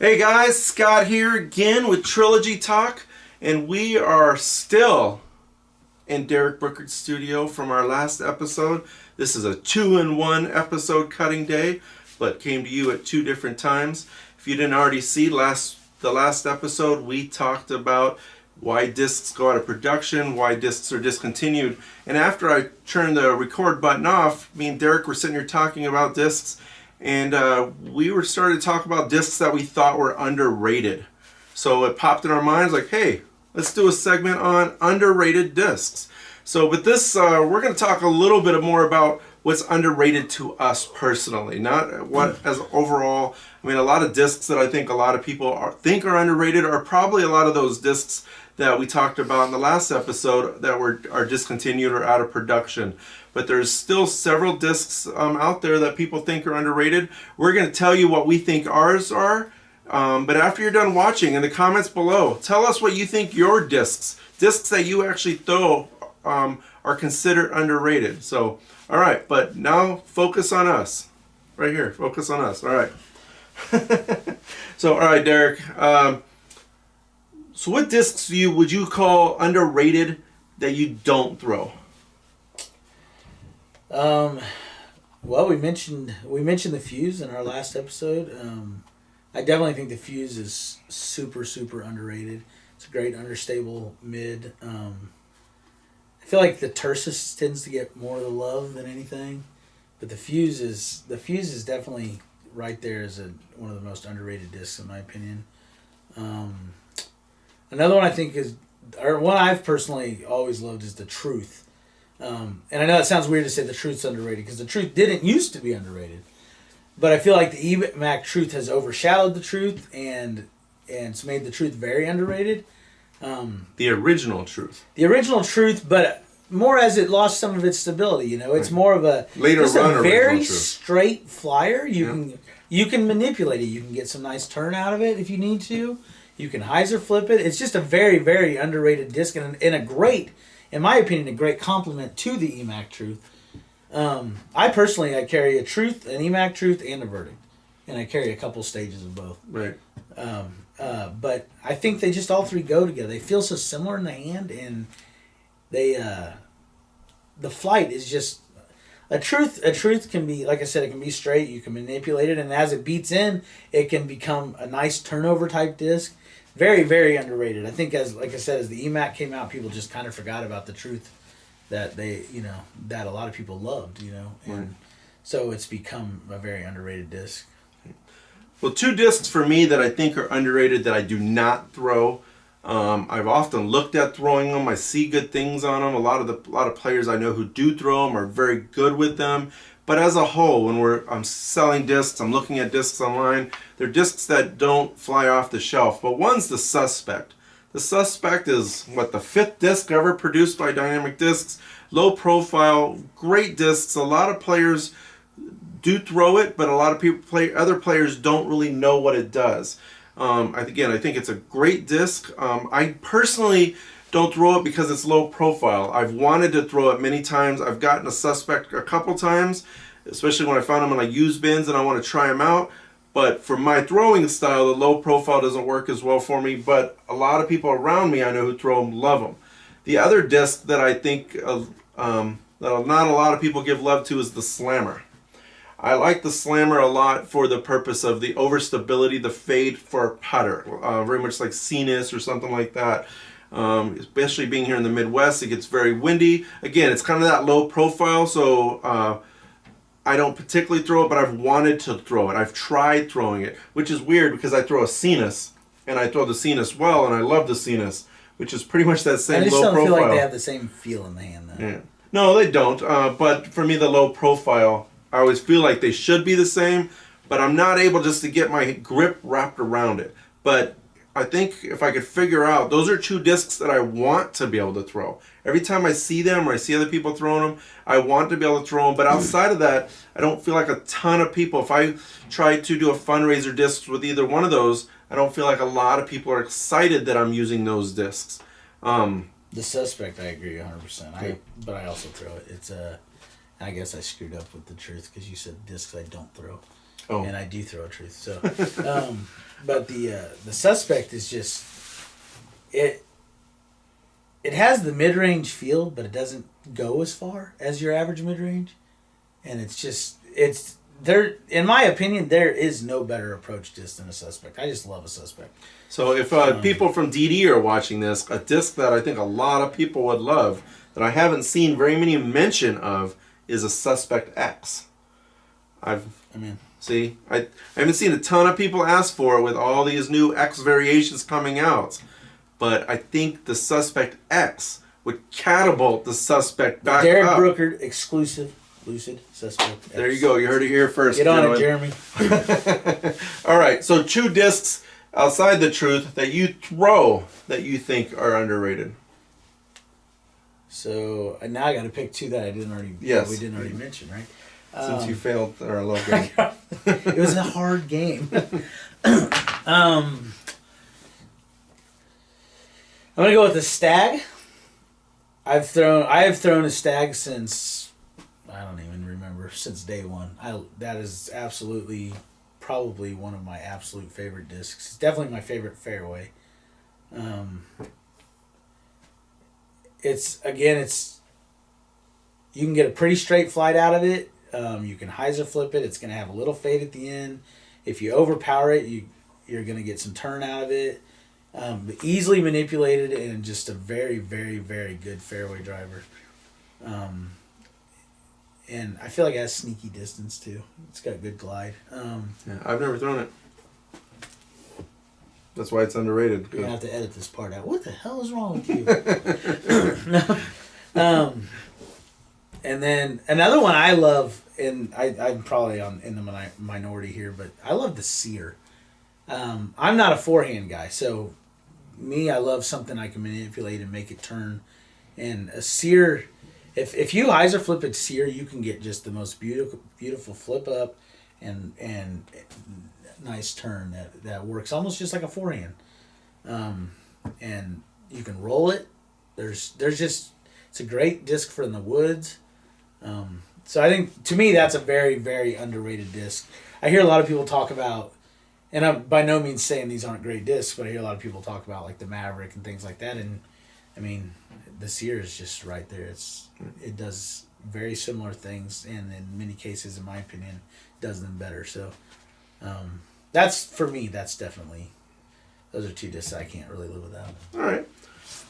Hey guys, Scott here again with Trilogy Talk, and we are still in Derek Broockerd's studio from our last episode. This is a 2-in-1 episode cutting day, but came to you at two different times. If you didn't already see the last episode, we talked about why discs go out of production, why discs are discontinued. And after I turned the record button off, me and Derek were sitting here talking about discs, and we were starting to talk about discs that we thought were underrated. So it popped in our minds like, hey, let's do a segment on underrated discs. So with this, we're going to talk a little bit more about what's underrated to us personally, not what as overall. I mean, a lot of discs that I think a lot of people think are underrated are probably a lot of those discs that we talked about in the last episode that are discontinued or out of production. But there's still several discs out there that people think are underrated. We're going to tell you what we think ours are. But after you're done watching, in the comments below, tell us what you think your discs that you actually throw are considered underrated. So, all right, but now focus on us. Right here, focus on us. All right. So, all right, Derek. So what discs would you call underrated that you don't throw? Well, we mentioned the Fuse in our last episode. I definitely think the Fuse is super underrated. It's a great understable mid. I feel like the Tersus tends to get more of the love than anything, but the Fuse is definitely right there as one of the most underrated discs in my opinion. Another one I think or one I've personally always loved is the Truth. And I know it sounds weird to say the Truth's underrated because the Truth didn't used to be underrated. But I feel like the EMAC Truth has overshadowed the Truth and it's made the Truth very underrated. The original Truth. The original Truth, but more as it lost some of its stability. You know, it's more of a very straight flyer. You can manipulate it. You can get some nice turn out of it if you need to. You can hyzer flip it. It's just a very underrated disc and a great, in my opinion, a great complement to the EMAC Truth. I carry a Truth, an EMAC Truth, and a Verdict, and I carry a couple stages of both. Right. But I think they just all three go together. They feel so similar in the hand, and they the flight is just a truth. A Truth can be, like I said, it can be straight. You can manipulate it, and as it beats in, it can become a nice turnover type disc. Very underrated. I think as the EMAC came out, people just kind of forgot about the Truth that that a lot of people loved, and right. So it's become a very underrated disc. Well, two discs for me that I think are underrated that I do not throw. I've often looked at throwing them. I see good things on them. A lot of players I know who do throw them are very good with them. But as a whole, when I'm selling discs, I'm looking at discs online, they're discs that don't fly off the shelf. But one's the Suspect. The Suspect is, the fifth disc ever produced by Dynamic Discs. Low profile, great discs. A lot of players do throw it, but a lot of other players don't really know what it does. I think it's a great disc. I personally don't throw it because it's low profile. I've wanted to throw it many times. I've gotten a Suspect a couple times, especially when I found them in used bins and I want to try them out. But for my throwing style, the low profile doesn't work as well for me. But a lot of people around me I know who throw them love them. The other disc that I think that not a lot of people give love to is the Slammer. I like the Slammer a lot for the purpose of the overstability, the fade for a putter, very much like Cenis or something like that. Especially being here in the Midwest, it gets very windy. Again, it's kind of that low profile, so I don't particularly throw it, but I've wanted to throw it. I've tried throwing it, which is weird because I throw a Cenis, and I throw the Cenis well, and I love the Cenis, which is pretty much that same low profile. I just don't feel like they have the same feel in the hand, though. Yeah. No, they don't. But for me, the low profile, I always feel like they should be the same, but I'm not able just to get my grip wrapped around it. But I think if I could figure out, those are two discs that I want to be able to throw. Every time I see them or I see other people throwing them, I want to be able to throw them. But outside of that, I don't feel like a ton of people. If I try to do a fundraiser disc with either one of those, I don't feel like a lot of people are excited that I'm using those discs. The Suspect, I agree 100%. But I also throw it. It's I guess I screwed up with the Truth because you said discs I don't throw. Oh. And I do throw a Truth. So But the Suspect is just it has the mid-range feel, but it doesn't go as far as your average mid-range, and it's there. In my opinion, there is no better approach disc than a Suspect. I just love a Suspect. So if people from DD are watching this, a disc that I think a lot of people would love that I haven't seen very many mention of is a Suspect X. I haven't seen a ton of people ask for it with all these new X variations coming out. But I think the Suspect X would catapult the Suspect back Derek up. Broockerd exclusive Lucid Suspect X. There you go. You heard it here first. Get on it, Jeremy. All right. So 2 discs outside the truth that you throw that you think are underrated. So now I got to pick 2 that we didn't already mention, right? Since you failed our love game. It was a hard game. I'm gonna go with the Stag. I have thrown a Stag since I don't even remember, since day one. That is absolutely probably one of my absolute favorite discs. It's definitely my favorite fairway. It's you can get a pretty straight flight out of it. You can hyzer flip it. It's gonna have a little fade at the end. If you overpower it, you're gonna get some turn out of it. Easily manipulated and just a very, very, very good fairway driver. And I feel like it has sneaky distance too. It's got good glide. Yeah, I've never thrown it. That's why it's underrated. You're going to have to edit this part out. What the hell is wrong with you? And then another one I love, and I'm probably in the minority here, but I love the Sear. I'm not a forehand guy, so I love something I can manipulate and make it turn. And a Sear, if you hyzer flip a Sear, you can get just the most beautiful flip up and nice turn that works almost just like a forehand. And you can roll it. It's a great disc for in the woods. So I think, to me, that's a very, very underrated disc. I hear a lot of people talk about, and I'm by no means saying these aren't great discs, but I hear a lot of people talk about like the Maverick and things like that. And I mean, the Sear is just right there. It does very similar things, and in many cases, in my opinion, does them better. So that's, for me, that's definitely, those are 2 discs I can't really live without. All right.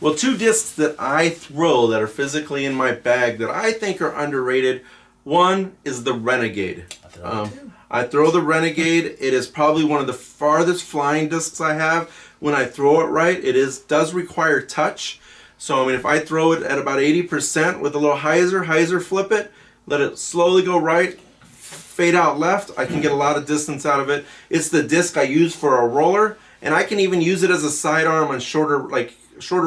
Well, 2 discs that I throw that are physically in my bag that I think are underrated. One is the Renegade. I throw the Renegade. It is probably one of the farthest flying discs I have. When I throw it right, it does require touch. So I mean, if I throw it at about 80% with a little hyzer flip it, let it slowly go right, fade out left, I can get a lot of distance out of it. It's the disc I use for a roller, and I can even use it as a sidearm on shorter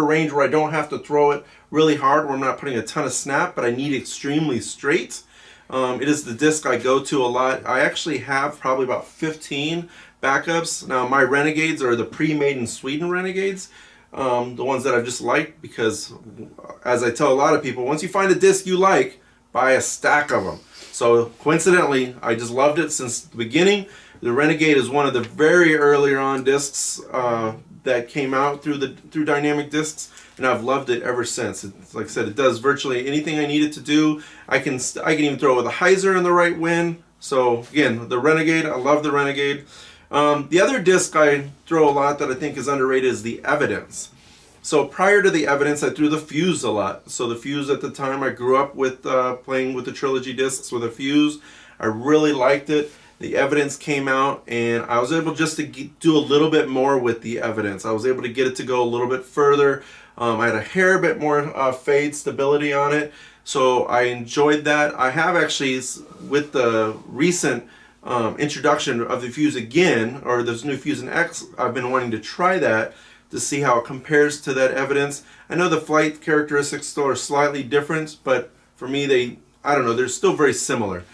range where I don't have to throw it really hard, where I'm not putting a ton of snap, but I need extremely straight. It is the disc I go to a lot. I actually have probably about 15 backups. Now, my Renegades are the pre-made in Sweden Renegades, the ones that I've just liked, because, as I tell a lot of people, once you find a disc you like, buy a stack of them. So, coincidentally, I just loved it since the beginning. The Renegade is one of the very earlier on discs that came out through Dynamic Discs, and I've loved it ever since. It's, like I said, it does virtually anything I need it to do. I can even throw it with a hyzer in the right wind. So again, the Renegade, I love the Renegade. The other disc I throw a lot that I think is underrated is the Evidence. So prior to the Evidence, I threw the Fuse a lot. So the Fuse at the time, I grew up with playing with the Trilogy discs with a Fuse. I really liked it. The Evidence came out, and I was able just to do a little bit more with the Evidence. I was able to get it to go a little bit further. I had a hair bit more fade stability on it, so I enjoyed that. I have actually, with the recent introduction of the Fuse again, or this new Fusion X, I've been wanting to try that to see how it compares to that Evidence. I know the flight characteristics still are slightly different, but for me, they're still very similar.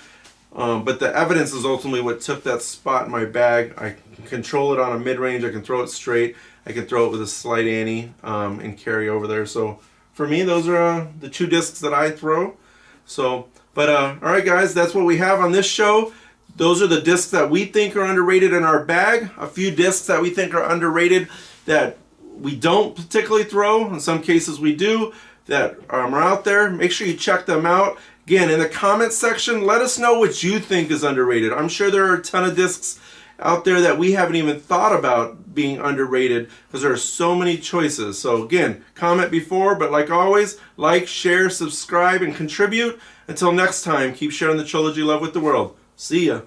But the Evidence is ultimately what took that spot in my bag. I can control it on a mid-range. I can throw it straight. I can throw it with a slight ante and carry over there. So for me, those are the 2 discs that I throw. So, but all right, guys, that's what we have on this show. those are the discs that we think are underrated in our bag. A few discs that we think are underrated that we don't particularly throw. In some cases we do, that are out there. Make sure you check them out. Again, in the comments section, let us know what you think is underrated. I'm sure there are a ton of discs out there that we haven't even thought about being underrated because there are so many choices. So again, comment before, but like always, like, share, subscribe, and contribute. Until next time, keep sharing the Trilogy love with the world. See ya.